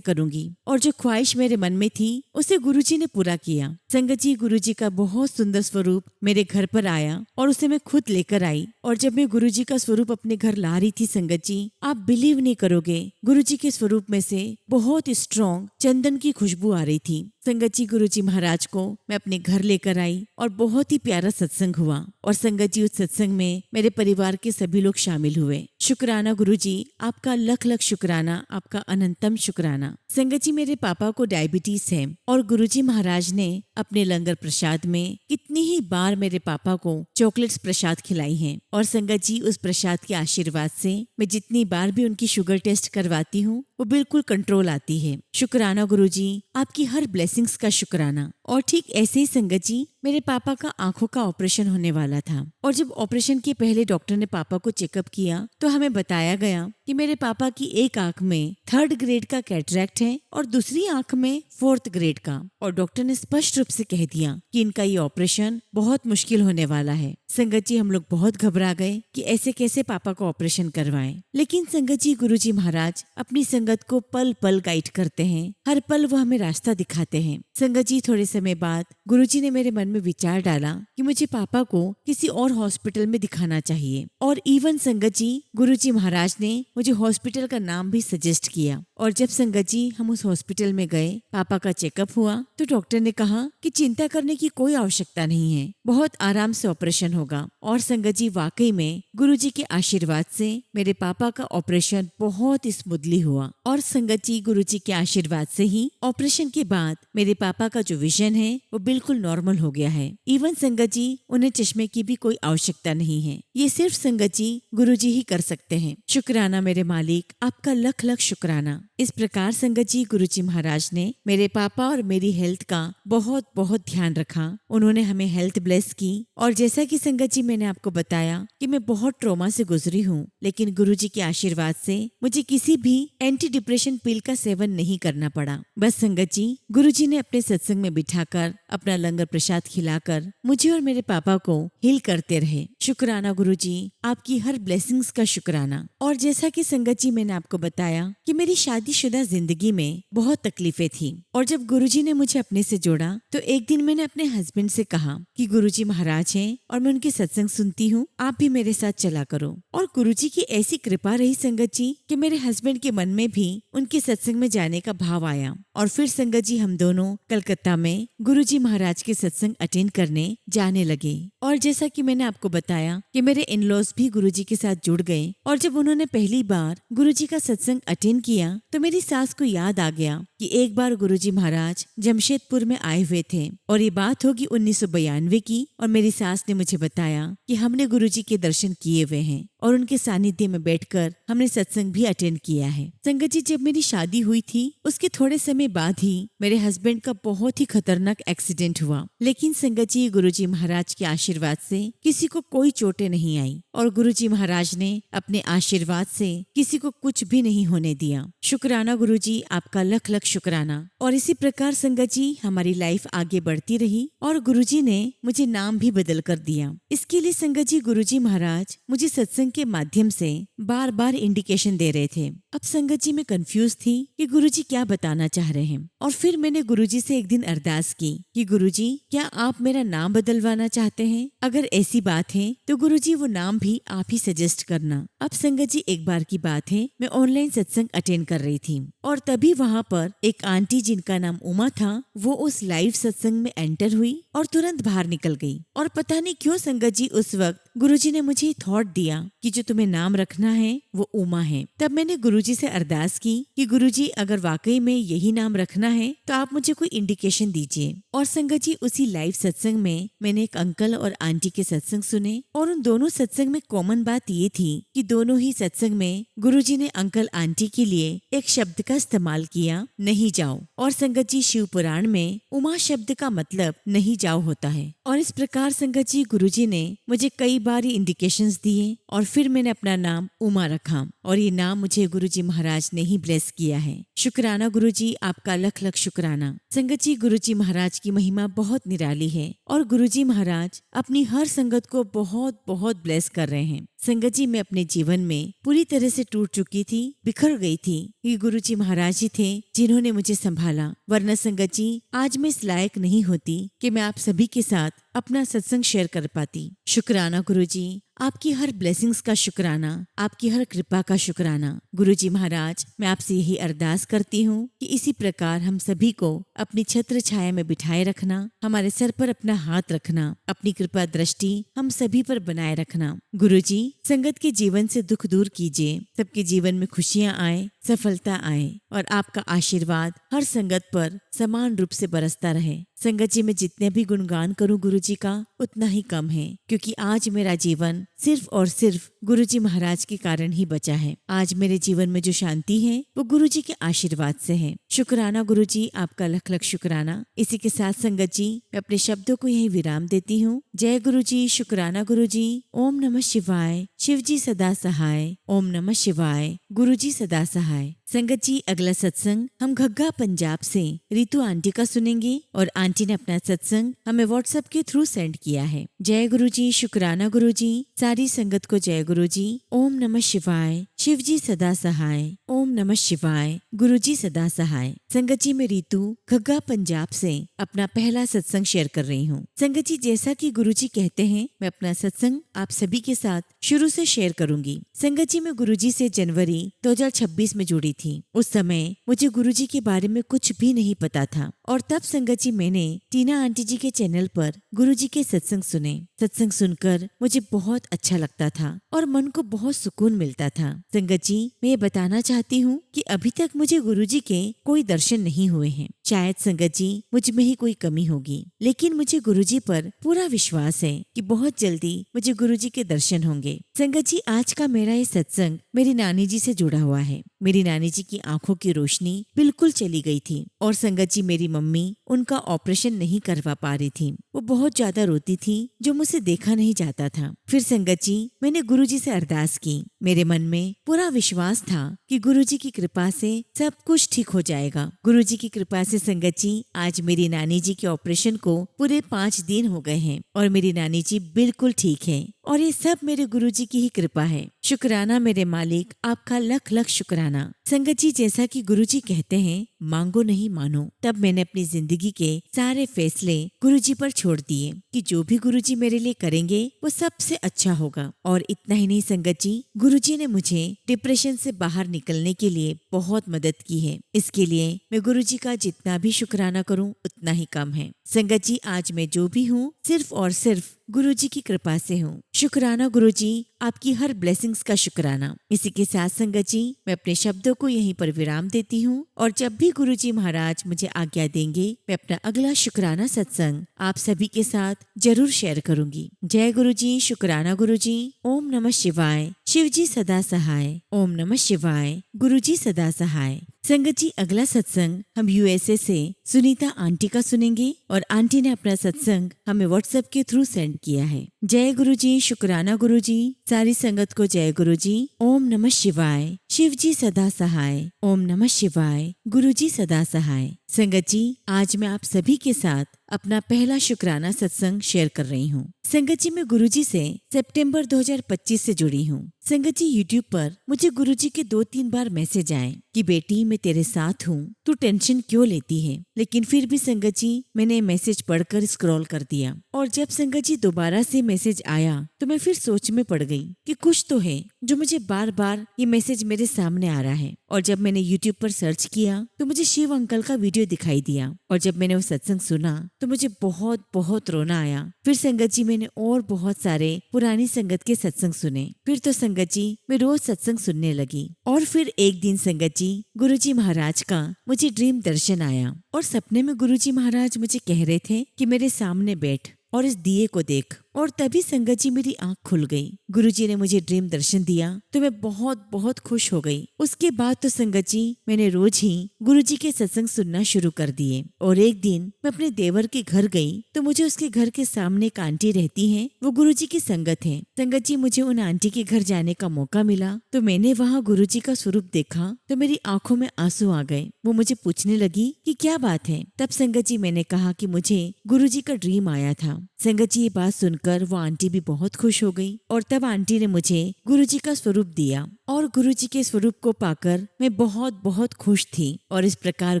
करूंगी। और जो ख्वाहिश मेरे मन में थी उसे गुरुजी ने पूरा किया। संगत जी गुरुजी का बहुत सुंदर स्वरूप मेरे घर पर आया और उसे मैं खुद लेकर आई। और जब मैं गुरुजी का स्वरूप अपने घर ला रही थी संगत जी, आप बिलीव नहीं करोगे, गुरुजी के स्वरूप में से बहुत स्ट्रॉन्ग चंदन की खुशबू आ रही थी। संगत जी गुरुजी महाराज को मैं अपने घर लेकर आई और बहुत ही प्यारा सत्संग हुआ। और संगत जी उस सत्संग में मेरे परिवार के सभी लोग शामिल हुए। शुक्राना गुरुजी, आपका लख लख शुक्राना, आपका अनंतम शुक्राना। संगत जी मेरे पापा को डायबिटीज है और गुरुजी महाराज ने अपने लंगर प्रसाद में कितनी ही बार मेरे पापा को चॉकलेट्स प्रसाद खिलाई हैं। और संगत जी उस प्रसाद के आशीर्वाद से मैं जितनी बार भी उनकी शुगर टेस्ट करवाती हूँ वो बिल्कुल कंट्रोल आती है। शुक्राना गुरुजी, आपकी हर ब्लेसिंग्स का शुक्राना। और ठीक ऐसे ही संगत जी मेरे पापा का आंखों का ऑपरेशन होने वाला था। और जब ऑपरेशन के पहले डॉक्टर ने पापा को चेकअप किया तो हमें बताया गया कि मेरे पापा की एक आंख में 3rd ग्रेड का कैटरैक्ट है और दूसरी आंख में 4th ग्रेड का। और डॉक्टर ने स्पष्ट रूप से कह दिया कि इनका ये ऑपरेशन बहुत मुश्किल होने वाला है। संगत जी हम लोग बहुत घबरा गए कि ऐसे कैसे पापा को ऑपरेशन करवाएं। लेकिन संगत जी गुरुजी महाराज अपनी संगत को पल पल गाइड करते हैं, हर पल वो हमें रास्ता दिखाते हैं। संगत जी थोड़े समय बाद गुरुजी ने मेरे मन में विचार डाला कि मुझे पापा को किसी और हॉस्पिटल में दिखाना चाहिए। और इवन संगत जी गुरुजी महाराज ने मुझे हॉस्पिटल का नाम भी सजेस्ट किया। और जब संगत जी हम उस हॉस्पिटल में गए, पापा का चेकअप हुआ तो डॉक्टर ने कहा कि चिंता करने की कोई आवश्यकता नहीं है, बहुत आराम से ऑपरेशन होगा। और संगत जी वाकई में गुरुजी के आशीर्वाद से मेरे पापा का ऑपरेशन बहुत स्मूथली हुआ। और संगत जी गुरुजी के आशीर्वाद से ही ऑपरेशन के बाद मेरे पापा का जो विजन है वो बिल्कुल नॉर्मल हो गया है। इवन संगत जी उन्हें चश्मे की भी कोई आवश्यकता नहीं है, ये सिर्फ संगत जी गुरुजी ही कर सकते हैं। शुक्राना मेरे मालिक, आपका लख लख शुक्राना। इस प्रकार संगत जी गुरुजी महाराज ने मेरे पापा और मेरी हेल्थ का बहुत बहुत ध्यान रखा। उन्होंने हमें हेल्थ ब्लेस की। और जैसा कि संगत जी मैंने आपको बताया कि मैं बहुत ट्रॉमा से गुजरी हूँ, लेकिन गुरुजी के आशीर्वाद से मुझे किसी भी एंटी डिप्रेशन पिल का सेवन नहीं करना पड़ा। बस संगत जी गुरुजी ने अपने सत्संग में बिठाकर अपना लंगर प्रसाद खिलाकर मुझे और मेरे पापा को हील करते रहे। शुक्राना गुरुजी, आपकी हर ब्लेसिंग्स का शुक्राना। और जैसा कि संगत जी मैंने आपको बताया कि मेरी शादीशुदा जिंदगी में बहुत तकलीफें थी, और जब गुरुजी ने मुझे अपने से जोड़ा तो एक दिन मैंने अपने हस्बैंड से कहा कि गुरुजी महाराज हैं और मैं उनके सत्संग सुनती हूँ, आप भी मेरे साथ चला करो। और गुरुजी की ऐसी कृपा रही संगत जी कि मेरे हस्बैंड के मन में भी उनके सत्संग में जाने का भाव आया। और फिर संगत जी हम दोनों कलकत्ता में गुरुजी महाराज के सत्संग अटेंड करने जाने लगे। और जैसा कि मैंने आपको बताया कि मेरे इन-लॉज भी गुरुजी के साथ जुड़ गए। और जब उन्होंने पहली बार गुरुजी का सत्संग अटेंड किया तो मेरी सास को याद आ गया कि एक बार गुरुजी महाराज जमशेदपुर में आए हुए थे, और ये बात होगी 1992 की। और मेरी सास ने मुझे बताया कि हमने गुरुजी के दर्शन किए हुए हैं और उनके सानिध्य में बैठकर हमने सत्संग भी अटेंड किया है। संगत जी जब मेरी शादी हुई थी उसके थोड़े समय बाद ही मेरे हस्बैंड का बहुत ही खतरनाक एक्सीडेंट हुआ, लेकिन संगत जी गुरुजी महाराज के आशीर्वाद से किसी को कोई चोटें नहीं आई, और गुरुजी महाराज ने अपने आशीर्वाद से किसी को कुछ भी नहीं होने दिया। शुक्राना गुरुजी, आपका लख लख शुक्राना। और इसी प्रकार संगत जी हमारी लाइफ आगे बढ़ती रही और गुरुजी ने मुझे नाम भी बदल कर दिया। इसके लिए संगत जी गुरुजी महाराज मुझे सत्संग के माध्यम से बार बार इंडिकेशन दे रहे थे। अब संगत जी मैं कंफ्यूज थी कि गुरुजी क्या बताना चाह रहे हैं। और फिर मैंने गुरुजी से एक दिन अरदास की कि गुरुजी क्या आप मेरा नाम बदलवाना चाहते हैं? अगर ऐसी बात है तो गुरुजी वो नाम भी आप ही सजेस्ट करना। अब संगत जी एक बार की बात है, मैं ऑनलाइन सत्संग अटेंड कर रही थी और तभी वहाँ पर एक आंटी जिनका नाम उमा था वो उस लाइव सत्संग में एंटर हुई और तुरंत बाहर निकल गई। और पता नहीं क्यों संगत जी उस वक्त गुरुजी ने मुझे थॉट दिया कि जो तुम्हें नाम रखना है वो उमा है। तब मैंने गुरुजी से अरदास की कि गुरुजी अगर वाकई में यही नाम रखना है तो आप मुझे कोई इंडिकेशन दीजिए। और संगत जी उसी लाइव सत्संग में मैंने एक अंकल और आंटी के सत्संग सुने, और उन दोनों सत्संग में कॉमन बात ये थी कि दोनों ही सत्संग में गुरुजी ने अंकल आंटी के लिए एक शब्द का इस्तेमाल किया, नहीं जाओ। और संगत जी शिव पुराण में उमा शब्द का मतलब नहीं जाओ होता है। और इस प्रकार संगत जी गुरुजी ने मुझे कई बार इंडिकेशंस दिए और फिर मैंने अपना नाम उमा रखा, और ये नाम मुझे गुरुजी महाराज ने ही ब्लेस किया है। शुक्राना गुरुजी, आपका लख लख शुक्राना। संगत जी गुरुजी महाराज की महिमा बहुत निराली है और गुरुजी महाराज अपनी हर संगत को बहुत बहुत ब्लेस कर रहे हैं। संगत जी मैं अपने जीवन में पूरी तरह से टूट चुकी थी, बिखर गई थी। ये गुरुजी महाराज ही थे जिन्होंने मुझे संभाला, वरना संगत जी आज मैं इस लायक नहीं होती कि मैं आप सभी के साथ अपना सत्संग शेयर कर पाती। शुक्राना गुरुजी, आपकी हर ब्लेसिंग्स का शुक्राना, आपकी हर कृपा का शुक्राना। गुरुजी महाराज मैं आपसे यही अरदास करती हूँ कि इसी प्रकार हम सभी को अपनी छत्र छाया में बिठाए रखना, हमारे सर पर अपना हाथ रखना, अपनी कृपा दृष्टि हम सभी पर बनाए रखना। गुरुजी संगत के जीवन से दुख दूर कीजिए, सबके जीवन में खुशियाँ आए, सफलता आए और आपका आशीर्वाद हर संगत पर समान रूप से बरसता रहे। संगत जी मैं जितने भी गुणगान करूं गुरुजी का उतना ही कम है, क्योंकि आज मेरा जीवन सिर्फ और सिर्फ गुरुजी महाराज के कारण ही बचा है। आज मेरे जीवन में जो शांति है वो गुरुजी के आशीर्वाद से है। शुक्राना गुरुजी, आपका लख लख शुक्राना। इसी के साथ संगत जी मैं अपने शब्दों को यही विराम देती हूँ। जय गुरुजी, शुक्राना गुरुजी। ओम नमः शिवाय। शिवजी सदा सहाय। ओम नमः शिवाय। गुरुजी सदा सहाय। संगत जी अगला सत्संग हम घग्गा पंजाब से रितु आंटी का सुनेंगे, और आंटी ने अपना सत्संग हमें व्हाट्सएप के थ्रू सेंड किया है। जय गुरुजी, शुक्राना गुरुजी। सारी संगत को जय गुरुजी। ओम नमः शिवाय। शिवजी सदा सहाय। ओम नमः शिवाय। गुरुजी सदा सहाय। संगत जी मैं रितु घग्गा पंजाब से अपना पहला सत्संग शेयर कर रही हूँ। संगत जी जैसा कि गुरुजी कहते हैं मैं अपना सत्संग आप सभी के साथ शुरू से शेयर करूंगी। संगत जी मैं गुरुजी से जनवरी 2026 में जुड़ी थी। उस समय मुझे गुरुजी के बारे में कुछ भी नहीं पता था और तब संगत जी मैंने टीना आंटी जी के चैनल पर गुरुजी के सत्संग सुने। सत्संग सुनकर मुझे बहुत अच्छा लगता था और मन को बहुत सुकून मिलता था। संगत जी, मैं ये बताना चाहती हूँ कि अभी तक मुझे गुरुजी के कोई दर्शन नहीं हुए हैं। शायद संगत जी मुझ में ही कोई कमी होगी, लेकिन मुझे गुरुजी पर पूरा विश्वास है कि बहुत जल्दी मुझे गुरुजी के दर्शन होंगे। संगत जी, आज का मेरा ये सत्संग मेरी नानी जी से जुड़ा हुआ है। मेरी नानी जी की आंखों की रोशनी बिल्कुल चली गई थी और संगत जी मेरी मम्मी उनका ऑपरेशन नहीं करवा पा रही थी। वो बहुत ज्यादा रोती थी, जो मुझसे देखा नहीं जाता था। फिर संगत जी मैंने गुरुजी से अरदास की। मेरे मन में पूरा विश्वास था कि गुरुजी की कृपा से सब कुछ ठीक हो जाएगा। गुरुजी की कृपा से संगत जी आज मेरी नानी जी के ऑपरेशन को पूरे 5 दिन हो गए हैं और मेरी नानी जी बिल्कुल ठीक है और ये सब मेरे गुरुजी की ही कृपा है। शुक्राना मेरे मालिक, आपका लख लख शुक्राना। संगत जी, जैसा कि गुरुजी कहते हैं, मांगो नहीं मानो। तब मैंने अपनी जिंदगी के सारे फैसले गुरुजी पर छोड़ दिए कि जो भी गुरुजी मेरे लिए करेंगे वो सबसे अच्छा होगा। और इतना ही नहीं संगत जी, गुरुजी ने मुझे डिप्रेशन से बाहर निकलने के लिए बहुत मदद की है। इसके लिए मैं गुरुजी का जितना भी शुक्राना करूं उतना ही कम है। संगत जी, आज मैं जो भी हूँ सिर्फ और सिर्फ गुरुजी की कृपा से हूँ। शुक्राना गुरुजी, आपकी हर ब्लेसिंग्स का शुक्राना। इसी के साथ संगत जी मैं अपने शब्दों को यहीं पर विराम देती हूँ और जब भी गुरुजी महाराज मुझे आज्ञा देंगे मैं अपना अगला शुक्राना सत्संग आप सभी के साथ जरूर शेयर करूंगी। जय गुरुजी, शुक्राना गुरुजी। ओम नमः शिवाय। शिवजी सदा सहाय। ओम नमः शिवाय। गुरुजी सदा सहाय। संगत जी, अगला सत्संग हम यूएसए से सुनीता आंटी का सुनेंगे और आंटी ने अपना सत्संग हमें व्हाट्सएप के थ्रू सेंड किया है। जय गुरुजी, शुक्राना गुरुजी। सारी संगत को जय गुरुजी। ओम नमः शिवाय। शिवजी सदा सहाय। ओम नमः शिवाय। गुरुजी सदा सहाय। संगत जी, आज मैं आप सभी के साथ अपना पहला शुक्राना सत्संग शेयर कर रही हूँ। संगत जी, मैं गुरुजी से सितंबर 2025 से जुड़ी हूँ। संगत जी, यूट्यूब पर मुझे गुरुजी के 2-3 बार मैसेज आए कि बेटी मैं तेरे साथ हूँ, तू टेंशन क्यों लेती है। लेकिन फिर भी संगत जी मैंने मैसेज पढ़कर स्क्रॉल कर दिया और जब संगत जी दोबारा से मैसेज आया तो मैं फिर सोच में पड़ गई कि कुछ तो है जो मुझे बार बार ये मैसेज मेरे सामने आ रहा है। और जब मैंने यूट्यूब पर सर्च किया तो मुझे शिव अंकल का वीडियो दिखाई दिया और जब मैंने वो सत्संग सुना तो मुझे बहुत बहुत रोना आया। फिर संगत जी मैंने और बहुत सारे पुरानी संगत के सत्संग सुने। फिर तो संगत जी मैं रोज सत्संग सुनने लगी और फिर एक दिन संगत जी गुरुजी महाराज का मुझे ड्रीम दर्शन आया और सपने में गुरुजी महाराज मुझे कह रहे थे कि मेरे सामने बैठ और इस दिए को देख। और तभी संगत जी मेरी आंख खुल गई। गुरुजी ने मुझे ड्रीम दर्शन दिया तो मैं बहुत बहुत खुश हो गई। उसके बाद तो संगत जी मैंने रोज ही गुरुजी के सत्संग सुनना शुरू कर दिए। और एक दिन मैं अपने देवर के घर गई तो मुझे उसके घर के सामने एक आंटी रहती हैं, वो गुरुजी की संगत है। संगत जी मुझे उन आंटी के घर जाने का मौका मिला तो मैंने वहाँ गुरुजी का स्वरूप देखा तो मेरी आंखों में आंसू आ गए। वो मुझे पूछने लगी कि क्या बात है। तब संगत जी मैंने कहा कि मुझे गुरुजी का ड्रीम आया था। संगत जी ये बात सुनकर वो आंटी भी बहुत खुश हो गई और तब आंटी ने मुझे गुरुजी का स्वरूप दिया और गुरुजी के स्वरूप को पाकर मैं बहुत बहुत खुश थी। और इस प्रकार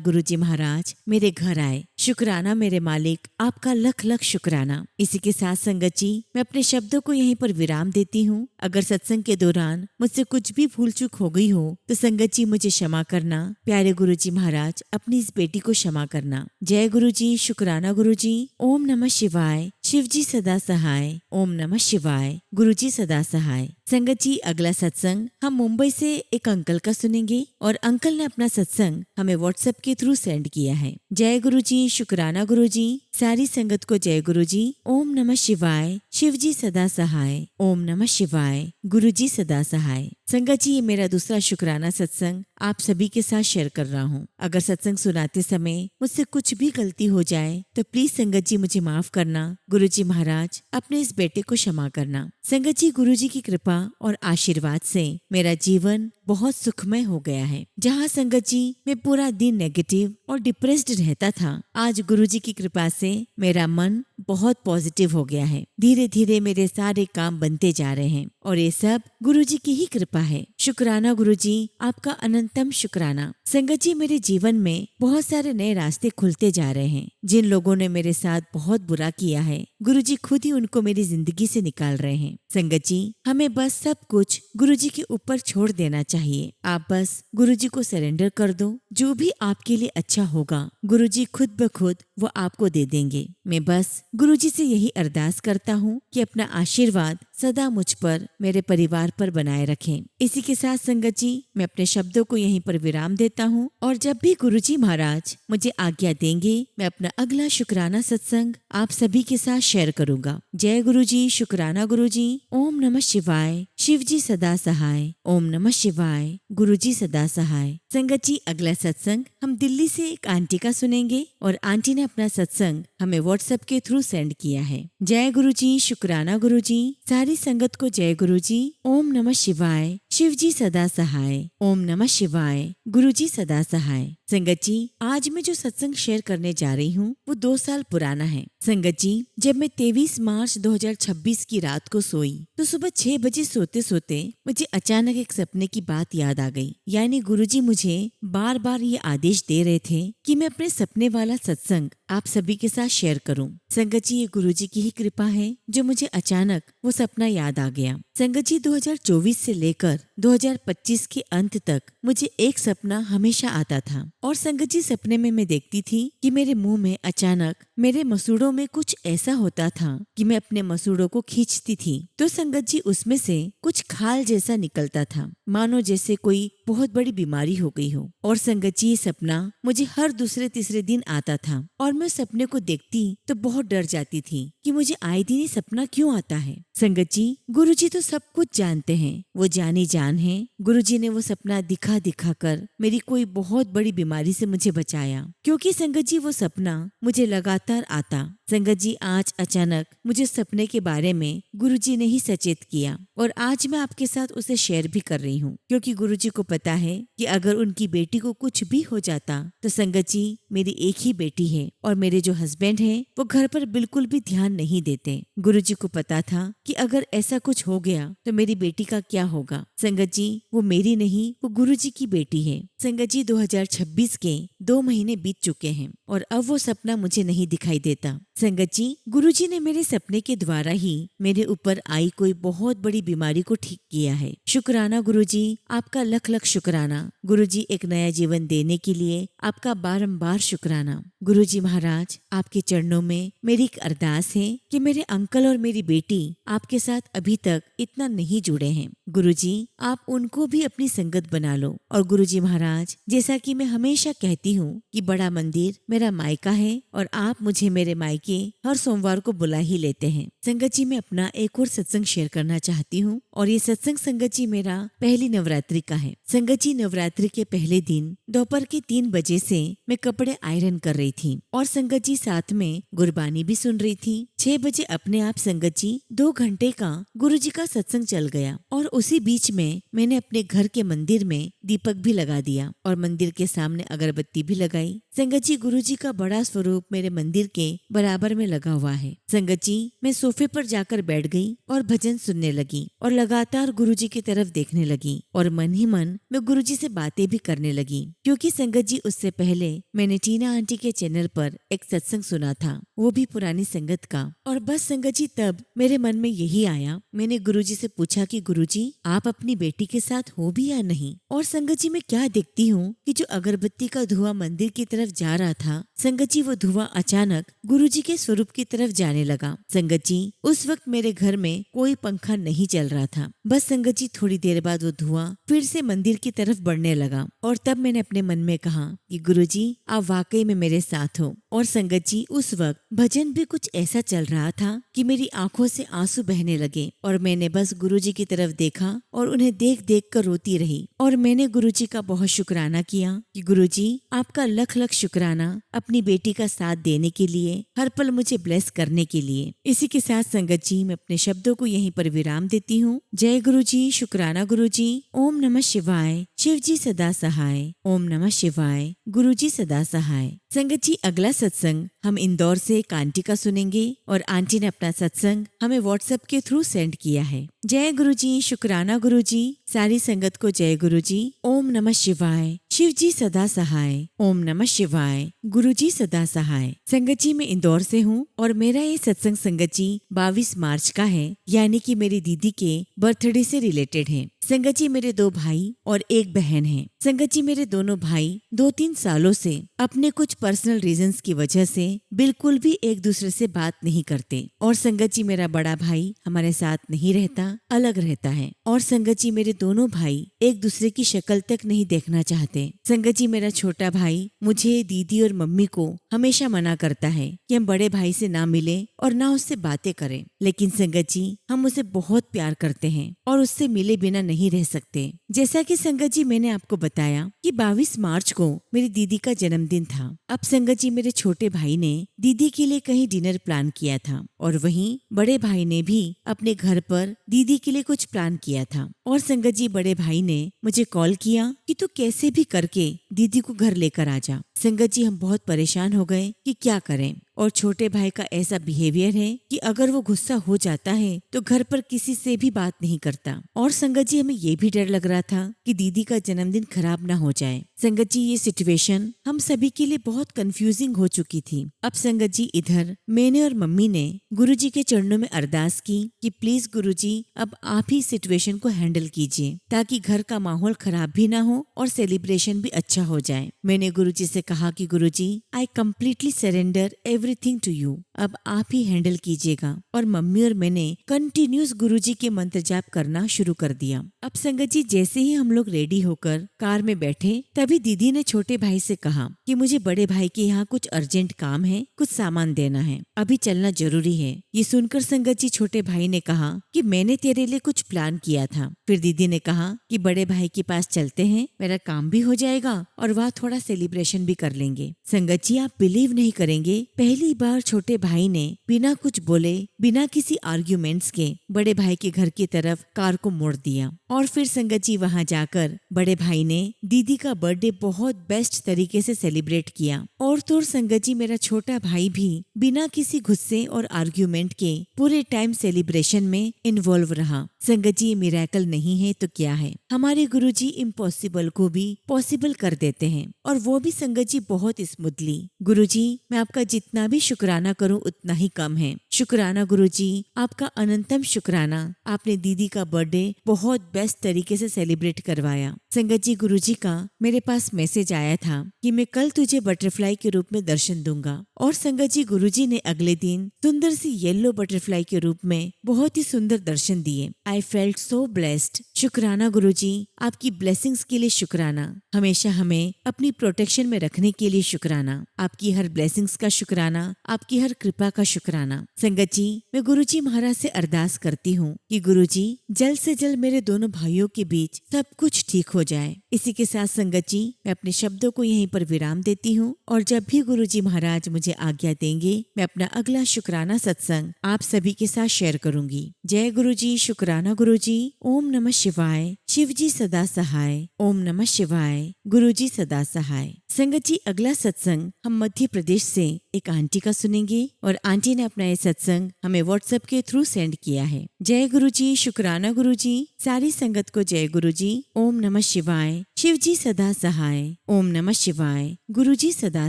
गुरुजी महाराज मेरे घर आए। शुक्राना मेरे मालिक, आपका लख लख शुक्राना। इसी के साथ संगत जी मैं अपने शब्दों को यहीं पर विराम देती हूँ। अगर सत्संग के दौरान मुझसे कुछ भी भूल चूक हो गई हो तो संगत जी मुझे क्षमा करना। प्यारे गुरुजी महाराज अपनी इस बेटी को क्षमा करना। जय गुरुजी, शुक्राना गुरुजी। ओम नमः शिवाय। शिवजी सदा सहाय। ओम नमः शिवाय। गुरुजी सदा सहाय। संगत जी अगला सत्संग हम मुंबई से एक अंकल का सुनेंगे और अंकल ने अपना सत्संग हमें व्हाट्सएप के थ्रू सेंड किया है। जय गुरुजी, शुक्राना गुरुजी। सारी संगत को जय गुरुजी। ओम नमः शिवाय। शिवजी सदा सहाय। ओम नमः शिवाय। गुरुजी सदा सहाय। संगत जी ये मेरा दूसरा शुक्राना सत्संग आप सभी के साथ शेयर कर रहा हूँ। अगर सत्संग सुनाते समय मुझसे कुछ भी गलती हो जाए तो प्लीज संगत जी मुझे माफ करना। गुरुजी महाराज अपने इस बेटे को क्षमा करना। संगत जी गुरुजी की कृपा और आशीर्वाद से मेरा जीवन बहुत सुखमय हो गया है। जहाँ संगत जी मैं पूरा दिन नेगेटिव और डिप्रेस्ड रहता था, आज गुरुजी की कृपा से मेरा मन बहुत पॉजिटिव हो गया है। धीरे धीरे मेरे सारे काम बनते जा रहे हैं और ये सब गुरुजी की ही कृपा है। शुक्राना गुरुजी, आपका अनंतम शुक्राना। संगत जी मेरे जीवन में बहुत सारे नए रास्ते खुलते जा रहे हैं। जिन लोगों ने मेरे साथ बहुत बुरा किया है गुरुजी खुद ही उनको मेरी जिंदगी से निकाल रहे हैं। संगत जी हमें बस सब कुछ गुरुजी के ऊपर छोड़ देना चाहिए। आप बस गुरुजी को सरेंडर कर दो। जो भी आपके लिए अच्छा होगा गुरुजी खुद ब खुद वो आपको दे देंगे। मैं बस गुरुजी से यही अरदास करता हूँ कि अपना आशीर्वाद सदा मुझ पर, मेरे परिवार पर बनाए रखें। इसी के साथ संगत जी, मैं अपने शब्दों को यहीं पर विराम देता हूँ और जब भी गुरुजी महाराज मुझे आज्ञा देंगे मैं अपना अगला शुक्राना सत्संग आप सभी के साथ शेयर करूंगा। जय गुरुजी, शुक्राना गुरुजी। ओम नमः शिवाय। शिवजी सदा सहाय। ओम नमः शिवाय। गुरुजी सदा सहाय। संगत जी, अगला सत्संग हम दिल्ली से एक आंटी का सुनेंगे और आंटी ने अपना सत्संग हमें व्हाट्सएप के थ्रू सेंड किया है। जय गुरुजी, शुक्राना गुरुजी। सारी संगत को जय गुरुजी। ओम नमः शिवाय। शिवजी सदा सहाय। ओम नमः शिवाय। गुरुजी सदा सहाय। संगत जी, आज मैं जो सत्संग शेयर करने जा रही हूँ वो 2 साल पुराना है। संगत जी, जब मैं 23 मार्च 2026 की रात को सोई तो सुबह 6 बजे सोते सोते मुझे अचानक एक सपने की बात याद आ गई। यानी गुरुजी मुझे बार बार ये आदेश दे रहे थे कि मैं अपने सपने वाला सत्संग आप सभी के साथ शेयर करूं। संगत जी, ये गुरुजी की ही कृपा है जो मुझे अचानक वो सपना याद आ गया। संगत जी, 2024 से लेकर 2025 के अंत तक मुझे एक सपना हमेशा आता था और संगत जी, सपने में मैं देखती थी कि मेरे मुंह में अचानक मेरे मसूड़ों में कुछ ऐसा होता था कि मैं अपने मसूड़ों को खींचती थी तो संगत जी उसमें से कुछ खाल जैसा निकलता था, मानो जैसे कोई बहुत बड़ी बीमारी हो गई हो। और संगत जी, ये सपना मुझे हर दूसरे तीसरे दिन आता था और मैं सपने को देखती तो बहुत डर जाती थी कि मुझे आए दिन ये सपना क्यों आता है। संगत जी, गुरुजी तो सब कुछ जानते हैं, वो जानी जान है। गुरुजी ने वो सपना दिखा दिखा कर मेरी कोई बहुत बड़ी बीमारी से मुझे बचाया, क्योंकि संगत जी वो सपना मुझे लगातार आता। संगत जी, आज अचानक मुझे सपने के बारे में गुरुजी ने ही सचेत किया और आज मैं आपके साथ उसे शेयर भी कर रही हूँ, क्योंकि गुरुजी को पता है कि अगर उनकी बेटी को कुछ भी हो जाता तो संगत जी, मेरी एक ही बेटी है और मेरे जो हस्बैंड हैं वो घर पर बिल्कुल भी ध्यान नहीं देते। गुरुजी को पता था कि अगर ऐसा कुछ हो गया तो मेरी बेटी का क्या होगा। संगत जी, वो मेरी नहीं, वो गुरुजी की बेटी है। संगत जी, 2026 के 2 महीने बीत चुके हैं और अब वो सपना मुझे नहीं दिखाई देता। संगत जी, गुरुजी ने मेरे सपने के द्वारा ही मेरे ऊपर आई कोई बहुत बड़ी बीमारी को ठीक किया है। शुक्राना गुरुजी, आपका लख लख शुक्राना। गुरुजी, एक नया जीवन देने के लिए आपका बारंबार शुक्राना। गुरुजी महाराज, आपके चरणों में मेरी एक अरदास है कि मेरे अंकल और मेरी बेटी आपके साथ अभी तक इतना नहीं जुड़े हैं। गुरुजी, आप उनको भी अपनी संगत बना लो। और गुरुजी महाराज, जैसा कि मैं हमेशा कहती हूँ कि बड़ा मंदिर मेरा मायका है और आप मुझे मेरे मायके हर सोमवार को बुला ही लेते हैं। संगत जी, मैं अपना एक और सत्संग शेयर करना चाहती हूँ और ये सत्संग संगत जी मेरा पहली नवरात्रि का है। संगत जी, नवरात्रि के पहले दिन दोपहर के 3 बजे से मैं कपड़े आयरन कर रही थी और संगत जी साथ में गुरबानी भी सुन रही थी। 6 बजे अपने आप संगत जी 2 घंटे का गुरुजी का सत्संग चल गया और उसी बीच में मैंने अपने घर के मंदिर में दीपक भी लगा दिया और मंदिर के सामने अगरबत्ती भी लगाई। संगत जी, गुरुजी का बड़ा स्वरूप मेरे मंदिर के बराबर में लगा हुआ है। संगत जी, मैं सोफे पर जाकर बैठ गई और भजन सुनने लगी और लगातार गुरुजी की तरफ देखने लगी और मन ही मन मैं गुरुजी से बातें भी करने लगी, क्योंकि संगत जी उससे पहले मैंने टीना आंटी के चैनल पर एक सत्संग सुना था, वो भी पुरानी संगत का। और बस संगत जी, तब मेरे मन में यही आया, मैंने गुरुजी से पूछा कि गुरुजी, आप अपनी बेटी के साथ हो भी या नहीं। और संगत जी, मैं क्या देखती हूँ कि जो अगरबत्ती का धुआं मंदिर की तरफ जा रहा था, संगत जी वो धुआं अचानक गुरुजी के स्वरूप की तरफ जाने लगा। संगत जी, उस वक्त मेरे घर में कोई पंखा नहीं चल रहा था। बस संगत जी, थोड़ी देर बाद वो धुआं फिर से मंदिर की तरफ बढ़ने लगा और तब मैंने अपने मन में कहा कि गुरुजी, आप वाकई में मेरे साथ हो। और संगत जी, उस वक्त भजन भी कुछ ऐसा चल रहा था कि मेरी आंखों से आंसू बहने लगे और मैंने बस गुरुजी की तरफ देखा और उन्हें देख देख कर रोती रही। और मैंने गुरुजी का बहुत शुक्राना किया कि गुरुजी, आपका लख लख शुक्राना अपनी बेटी का साथ देने के लिए, हर पल मुझे ब्लेस करने के लिए। इसी के साथ संगत जी, मैं अपने शब्दों को यहीं पर विराम देती हूँ। जय गुरुजी, शुक्राना गुरुजी। ओम नमः शिवाय। शिवजी सदा सहाय। ओम नमः शिवाय। गुरुजी सदा सहाय। संगत जी, अगला सत्संग हम इंदौर से एक आंटी का सुनेंगे और आंटी ने अपना सत्संग हमें व्हाट्सएप के थ्रू सेंड किया है। जय गुरुजी, शुक्राना गुरुजी। सारी संगत को जय गुरुजी। ओम नमः शिवाय। शिव जी सदा सहाय। ओम नमः शिवाय। गुरु जी सदा सहाय। संगत जी मैं इंदौर से हूँ और मेरा ये सत्संग संगत जी 22 मार्च का है, यानी कि मेरी दीदी के बर्थडे से रिलेटेड है। संगत जी मेरे 2 भाई और 1 बहन है। संगत जी मेरे दोनों भाई 2-3 सालों से अपने कुछ पर्सनल रीजंस की वजह से बिल्कुल भी एक दूसरे से बात नहीं करते। और संगत जी मेरा बड़ा भाई हमारे साथ नहीं रहता, अलग रहता है। और संगत जी मेरे दोनों भाई एक दूसरे की शक्ल तक नहीं देखना चाहते। संगत जी मेरा छोटा भाई मुझे, दीदी और मम्मी को हमेशा मना करता है कि हम बड़े भाई से ना मिले और ना उससे बातें करें। लेकिन संगत जी हम उसे बहुत प्यार करते हैं और उससे मिले बिना नहीं रह सकते। जैसा कि संगत जी मैंने आपको बताया कि 22 मार्च को मेरी दीदी का जन्मदिन था। अब संगत जी मेरे छोटे भाई ने दीदी के लिए कहीं डिनर प्लान किया था और वहीं बड़े भाई ने भी अपने घर पर दीदी के लिए कुछ प्लान किया था। और संगत जी बड़े भाई ने मुझे कॉल किया कि तू कैसे भी करके दीदी को घर लेकर आ जा। संगत जी हम बहुत परेशान हो गए कि क्या करें। और छोटे भाई का ऐसा बिहेवियर है कि अगर वो गुस्सा हो जाता है तो घर पर किसी से भी बात नहीं करता। और संगत जी हमें ये भी डर लग रहा था कि दीदी का जन्मदिन खराब ना हो जाए। संगत जी ये सिचुएशन हम सभी के लिए बहुत कंफ्यूजिंग हो चुकी थी। अब संगत जी इधर मैंने और मम्मी ने गुरुजी के चरणों में अरदास की कि प्लीज गुरुजी अब आप ही सिचुएशन को हैंडल कीजिए ताकि घर का माहौल खराब भी ना हो और सेलिब्रेशन भी अच्छा हो जाए। मैंने गुरुजी से कहा कि Guruji I completely surrender everything to you, अब आप ही हैंडल कीजिएगा। और मम्मी और मैंने कंटिन्यूस गुरुजी के मंत्र जाप करना शुरू कर दिया। अब संगत जी जैसे ही हम लोग रेडी होकर कार में बैठे तभी दीदी ने छोटे भाई से कहा कि मुझे बड़े भाई के यहाँ कुछ अर्जेंट काम है, कुछ सामान देना है, अभी चलना जरूरी है। ये सुनकर संगत जी छोटे भाई ने कहा कि मैंने तेरे लिए कुछ प्लान किया था। फिर दीदी ने कहा कि बड़े भाई के पास चलते हैं, मेरा काम भी हो जाएगा और वह थोड़ा सेलिब्रेशन भी कर लेंगे। संगत जी आप बिलीव नहीं करेंगे, पहली बार छोटे भाई ने बिना कुछ बोले, बिना किसी आर्ग्यूमेंट्स के बड़े भाई के घर की तरफ कार को मोड़ दिया। और फिर संगत जी वहाँ जाकर बड़े भाई ने दीदी का बर्थडे बहुत बेस्ट तरीके से सेलिब्रेट किया। और तो और संगत जी मेरा छोटा भाई भी बिना किसी गुस्से और आर्ग्यूमेंट के पूरे टाइम सेलिब्रेशन में इन्वॉल्व रहा। संगत जी मिरेकल नहीं है तो क्या है, हमारे गुरुजी इम्पॉसिबल को भी पॉसिबल कर देते हैं और वो भी संगत जी बहुत स्मूथली। गुरुजी मैं आपका जितना भी शुक्राना करूं उतना ही कम है। शुक्राना गुरुजी, आपका अनंतम शुक्राना, आपने दीदी का बर्थडे बहुत बेस्ट तरीके से सेलिब्रेट करवाया। संगत जी गुरुजी का मेरे पास मैसेज आया था कि मैं कल तुझे बटरफ्लाई के रूप में दर्शन दूंगा। और संगत जी गुरुजी ने अगले दिन सुंदर सी येलो बटरफ्लाई के रूप में बहुत ही सुंदर दर्शन दिए। I felt so blessed. शुक्राना गुरुजी, आपकी ब्लेसिंग्स के लिए शुक्राना, हमेशा हमें अपनी प्रोटेक्शन में रखने के लिए शुक्राना, आपकी हर ब्लेसिंग्स का शुक्राना, आपकी हर कृपा का शुक्राना। संगत जी मैं गुरुजी महाराज से अरदास करती हूँ कि गुरुजी जल्द से जल्द मेरे दोनों भाइयों के बीच सब कुछ ठीक हो जाए। इसी के साथ संगत जी मैं अपने शब्दों को यहीं पर विराम देती हूँ और जब भी गुरुजी महाराज मुझे आज्ञा देंगे मैं अपना अगला शुक्राना सत्संग आप सभी के साथ शेयर करूंगी। जय गुरुजी, शुक्राना गुरुजी। ओम नमः शिवाय। शिव जी सदा सहाय। ओम नमः शिवाय। गुरुजी सदा सहाय। संगत जी अगला सत्संग हम मध्य प्रदेश से एक आंटी का सुनेंगे और आंटी ने अपना ये सत्संग हमें व्हाट्सएप के थ्रू सेंड किया है। जय गुरुजी, शुक्राना गुरुजी। सारी संगत को जय गुरुजी। ओम नमः शिवाय। शिव जी सदा सहाय। ओम नमः शिवाय। गुरुजी सदा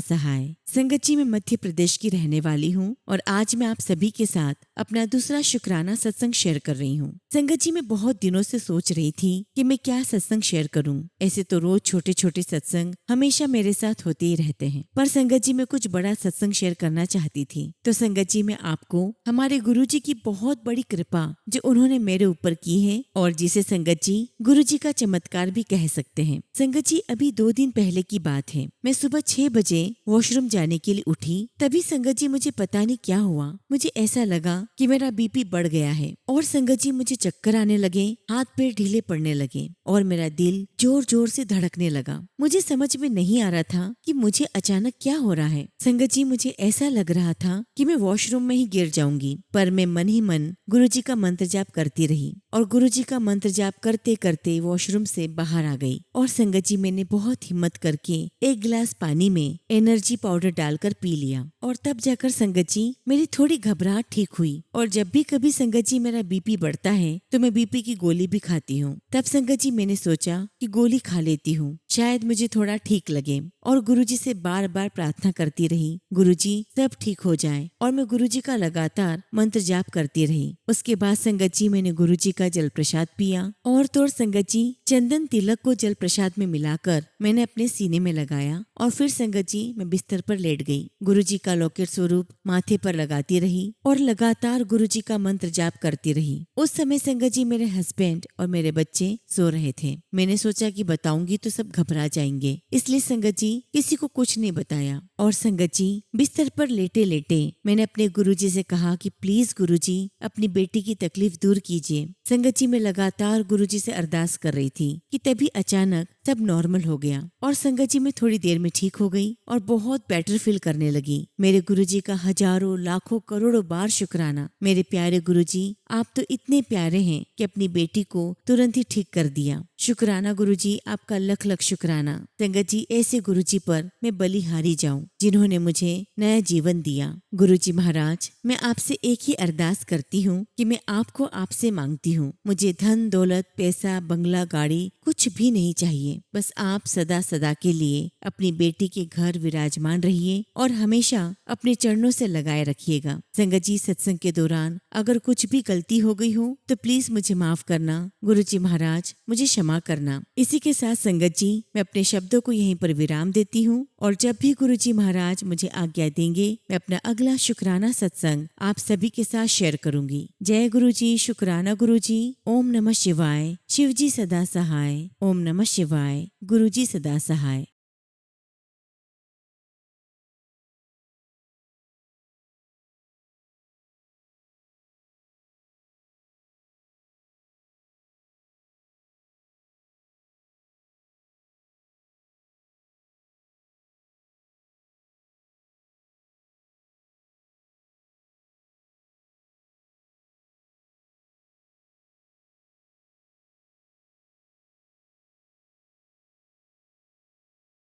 सहाय। संगत जी मैं मध्य प्रदेश की रहने वाली हूँ और आज मैं आप सभी के साथ अपना दूसरा शुक्राना सत्संग शेयर कर रही हूँ। संगत जी मैं बहुत दिनों से सोच रही थी कि मैं क्या सत्संग शेयर करूँ। ऐसे तो रोज छोटे छोटे सत्संग हमेशा मेरे साथ होते ही रहते हैं, पर संगत जी मैं कुछ बड़ा सत्संग शेयर करना चाहती थी। तो संगत जी मैं आपको हमारे गुरुजी की बहुत बड़ी कृपा जो उन्होंने मेरे ऊपर की है और जिसे संगत जी गुरुजी का चमत्कार भी कह सकते हैं। संगत जी अभी 2 दिन पहले की बात है, मैं सुबह 6 बजे वॉशरूम जाने के लिए उठी। तभी संगत जी मुझे पता नहीं क्या हुआ, मुझे ऐसा लगा कि मेरा बीपी बढ़ गया है और संगत जी मुझे चक्कर आने लगे, हाथ पैर ढीले पड़ने लगे और मेरा दिल जोर जोर से धड़कने लगा। मुझे समझ में नहीं आ रहा था कि मुझे अचानक क्या हो रहा है। संगत जी मुझे ऐसा लग रहा था कि मैं वॉशरूम में ही गिर जाऊंगी, पर मैं मन ही मन गुरुजी का मंत्र जाप करती रही और गुरुजी का मंत्र जाप करते करते वॉशरूम से बाहर आ गई। और संगत जी मैंने बहुत हिम्मत करके 1 गिलास पानी में एनर्जी पाउडर डालकर पी लिया और तब जाकर संगत जी मेरी थोड़ी घबराहट ठीक हुई। और जब भी कभी संगत जी मेरा बीपी बढ़ता है तो मैं बीपी की गोली भी खाती खाती हूँ। तब संगत जी मैंने सोचा कि गोली खा लेती हूँ, शायद मुझे थोड़ा ठीक लगे, और गुरुजी से बार बार प्रार्थना करती रही, गुरुजी सब ठीक हो जाए, और मैं गुरुजी का लगातार मंत्र जाप करती रही। उसके बाद संगत जी मैंने गुरुजी का जल प्रसाद पिया, और तो और संगत जी चंदन तिलक को जल प्रसाद में मिलाकर मैंने अपने सीने में लगाया, और फिर संगत जी मैं बिस्तर पर लेट गई। गुरुजी का लौकिक स्वरूप माथे पर लगाती रही और लगातार गुरुजी का मंत्र जाप करती रही। उस समय संगत जी मेरे हस्बैंड और मेरे बच्चे सो रहे थे। मैंने सोचा कि बताऊंगी तो सब घबरा जाएंगे, इसलिए संगत जी किसी को कुछ नहीं बताया। और संगत जी बिस्तर पर लेटे लेटे मैंने अपने गुरुजी से कहा कि प्लीज गुरुजी अपनी बेटी की तकलीफ दूर कीजिए। संगत जी मैं लगातार गुरुजी से अरदास कर रही थी कि तभी अचानक सब नॉर्मल हो गया, और संगत जी मैं थोड़ी देर में ठीक हो गई और बहुत बेटर फील करने लगी। मेरे गुरुजी का हजारों लाखों करोड़ों बार शुक्राना। मेरे प्यारे गुरुजी, आप तो इतने प्यारे हैं कि अपनी बेटी को तुरंत ही ठीक कर दिया। शुक्राना गुरुजी, आपका लख लख शुक्राना। संगत जी ऐसे गुरुजी पर मैं बलिहारी जाऊं जिन्होंने मुझे नया जीवन दिया। गुरुजी महाराज, मैं आपसे एक ही अरदास करती हूँ कि मैं आपको आपसे मांगती हूँ, मुझे धन दौलत पैसा बंगला गाड़ी कुछ भी नहीं चाहिए, बस आप सदा सदा के लिए अपनी बेटी के घर विराजमान रहिए और हमेशा अपने चरणों से लगाए रखिएगा। संगत जी सत्संग के दौरान अगर कुछ भी गलती हो गई हो तो प्लीज मुझे माफ करना। गुरुजी महाराज मुझे क्षमा करना। इसी के साथ संगत जी मैं अपने शब्दों को यहीं पर विराम देती हूँ, और जब भी गुरुजी महाराज मुझे आज्ञा देंगे मैं अपना अगला शुक्राना सत्संग आप सभी के साथ शेयर करूंगी। जय गुरुजी, शुक्राना गुरुजी। ओम नमः शिवाय। शिवजी सदा सहाय। ओम नमः शिवाय। गुरुजी सदा सहाय।